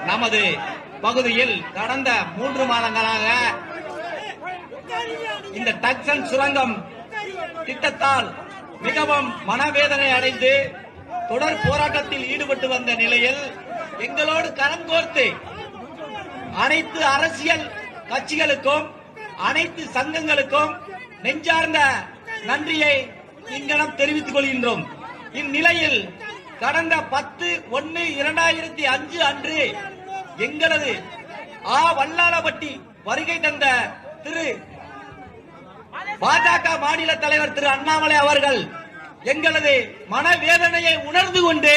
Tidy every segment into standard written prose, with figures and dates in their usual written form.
நமது பகுதியில் கடந்த 3 மாதங்களாக இந்த டக்சன் சுரங்கம் திட்டத்தால் மிகவும் மனவேதனை அடைந்து தொடர் போராட்டத்தில் ஈடுபட்டு வந்த நிலையில் எங்களோடு கரம் கோர்த்து அனைத்து அரசியல் கட்சிகளுக்கும் அனைத்து சங்கங்களுக்கும் நெஞ்சார்ந்த நன்றியை இங்கனம் தெரிவித்துக் கொள்கின்றோம். இந்நிலையில் கடந்த 10/1/2005 அன்று எங்களது வல்லாளப்பட்டி வருகை தந்த திரு பாஜக மாநில தலைவர் திரு அண்ணாமலை அவர்கள் எங்களது மனவேதனையை உணர்ந்து கொண்டு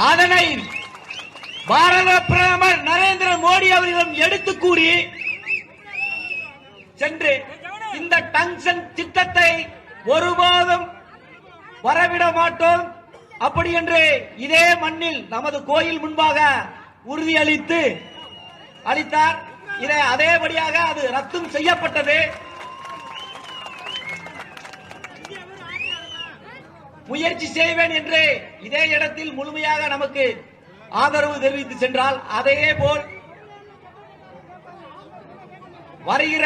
அதனை பாரத பிரதமர் நரேந்திர மோடி அவர்களிடம் எடுத்து கூறி சென்று இந்த டங்ஷன் திட்டத்தை ஒருபோதும் வரவிட மாட்டோம் அப்படி என்று இதே மண்ணில் நமது கோயில் முன்பாக உறுதியளித்து அளித்தார். இதை அதேபடியாக அது ரத்தும் செய்யப்பட்டது. முயற்சி செய்வேன் என்று இதே இடத்தில் முழுமையாக நமக்கு ஆதரவு தெரிவித்து சென்றால் அதே போல் வருகிற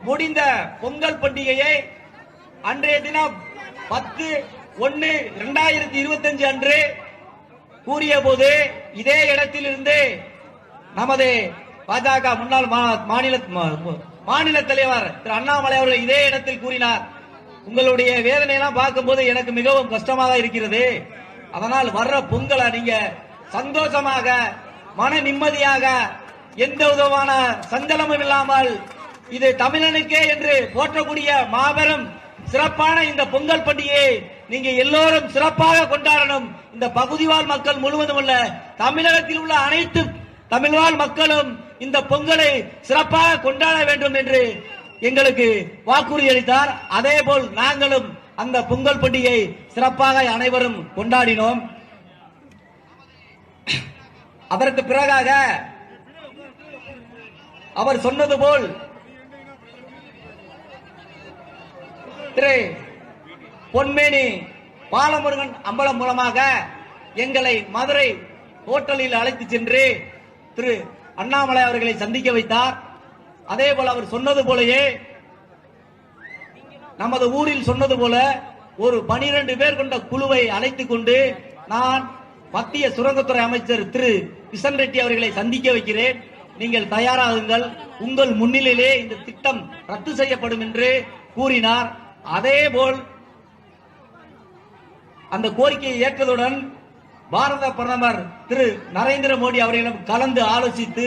முடிந்த பொங்கல் பண்டிகையை அன்றைய தினம் 10/1/2025 அன்று கூறிய போது இதே இடத்தில் இருந்து நமது பாஜக முன்னாள் மாநில தலைவர் திரு அண்ணாமலை அவர்கள் இதே இடத்தில் கூறினார், உங்களுடைய வேதனை எல்லாம் பார்க்கும்போது எனக்கு மிகவும் கஷ்டமாக இருக்கிறது. அதனால் வர்ற பொங்கலை நீங்க சந்தோஷமாக மன நிம்மதியாக எந்த விதமான சஞ்சலமும் இல்லாமல் இது தமிழனுக்கே என்று போற்றக்கூடிய மாபெரும் சிறப்பான இந்த பொங்கல் பண்டிகையை நீங்க எல்லோரும் சிறப்பாக கொண்டாடணும். இந்த பகுதிவாழ் மக்கள் முழுவதும் உள்ள தமிழகத்தில் உள்ள அனைத்து தமிழ்வாழ் மக்களும் இந்த பொங்கலை சிறப்பாக கொண்டாட வேண்டும் என்று எங்களுக்கு வாக்குறுதி அளித்தார். அதே போல் நாங்களும் அந்த பொங்கல் பண்டிகை சிறப்பாக அனைவரும் கொண்டாடினோம். அதற்கு பிறகாக அவர் சொன்னது போல் திரு பொன்மேனி பாலமுருகன் அம்பலம் மூலமாக எங்களை மதுரை ஹோட்டலில் அழைத்து சென்று திரு அண்ணாமலை அவர்களை சந்திக்க வைத்தார். அதே போல அவர் சொன்னது போலயே நமது ஊரில் சொன்னது போல ஒரு 12 பேர் கொண்ட குழுவை அழைத்துக் கொண்டு நான் மத்திய சுரங்கத்துறை அமைச்சர் திரு கிஷன் ரெட்டி அவர்களை சந்திக்க வைக்கிறேன், நீங்கள் தயாராகுங்கள், உங்கள் முன்னிலையிலே இந்த திட்டம் ரத்து செய்யப்படும் என்று கூறினார். அதேபோல் அந்த கோரிக்கையை ஏற்றதுடன் பாரத பிரதமர் திரு நரேந்திர மோடி அவர்களிடம் கலந்து ஆலோசித்து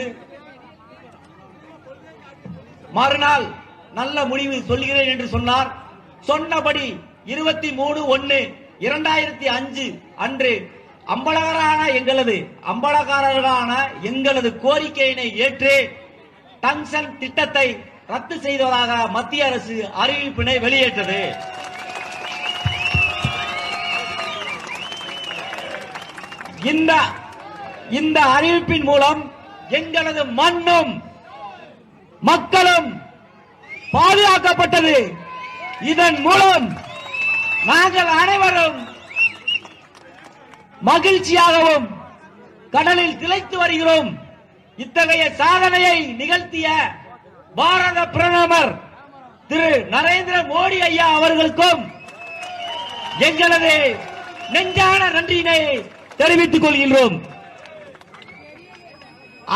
மறுநாள் நல்ல முடிவு சொல்கிறேன் என்று சொன்னார். சொன்னபடி 23/1/2005 அன்று அம்பலக்காரர்களான எங்களது கோரிக்கையினை ஏற்று டங்ஷன் திட்டத்தை ரத்து செய்வதாக மத்திய அரசு அறிவிப்பினை வெளியிட்டது. இந்த அறிவிப்பின் மூலம் எங்களது மண்ணும் மக்களும் பாதுகாக்கப்பட்டது. இதன் மூலம் நாங்கள் அனைவரும் மகிழ்ச்சியாகவும் கடலில் திளைத்து வருகிறோம். இத்தகைய சாதனையை நிகழ்த்திய பாரத பிரதமர் திரு நரேந்திர மோடி ஐயா அவர்களுக்கும் எங்களது நெஞ்சான நன்றியினை தெரிவித்துக் கொள்கின்றோம்.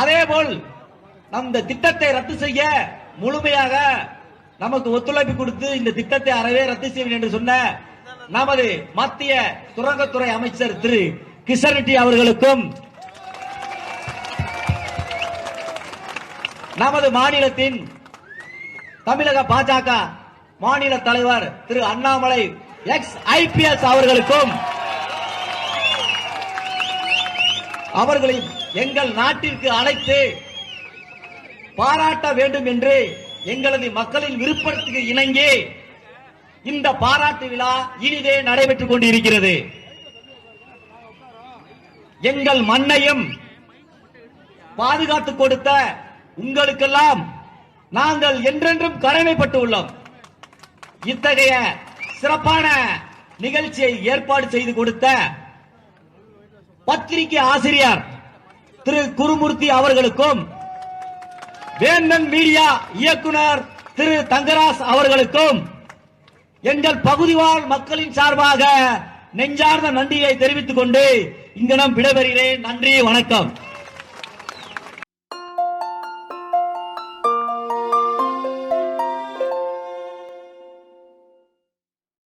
அதேபோல் இந்த திட்டத்தை ரத்து செய்ய முழுமையாக நமக்கு ஒத்துழைப்பு கொடுத்து இந்த திட்டத்தை அறவே ரத்து செய்வேன் என்று சொன்ன நமது மத்திய சுரங்கத்துறை அமைச்சர் திரு கிஷன் ரெட்டி அவர்களுக்கும் நமது மாநிலத்தின் தமிழக பாஜக மாநில தலைவர் திரு அண்ணாமலை எக்ஸ் IPS அவர்களுக்கும் அவர்களை எங்கள் நாட்டிற்கு அழைத்து பாராட்ட வேண்டும் என்று எங்களது மக்களின் விருப்பத்துக்கு இணங்கி இந்த பாராட்டு விழா இனிதே நடைபெற்றுக் கொண்டிருக்கிறது. எங்கள் மண்ணையும் பாதுகாத்துக் கொடுத்த உங்களுக்கெல்லாம் நாங்கள் என்றென்றும் கடமைப்பட்டு உள்ளோம். இத்தகைய சிறப்பான நிகழ்ச்சியை ஏற்பாடு செய்து கொடுத்த பத்திரிகை ஆசிரியர் திரு குருமூர்த்தி அவர்களுக்கும், வேந்தன் மீடியா இயக்குனர் திரு தங்கராஜ் அவர்களுக்கும் எங்கள் பகுதிவாழ் மக்களின் சார்பாக நெஞ்சார்ந்த நன்றியை தெரிவித்துக் கொண்டு இங்கனம் விடைபெறுகிறேன். நன்றி, வணக்கம்.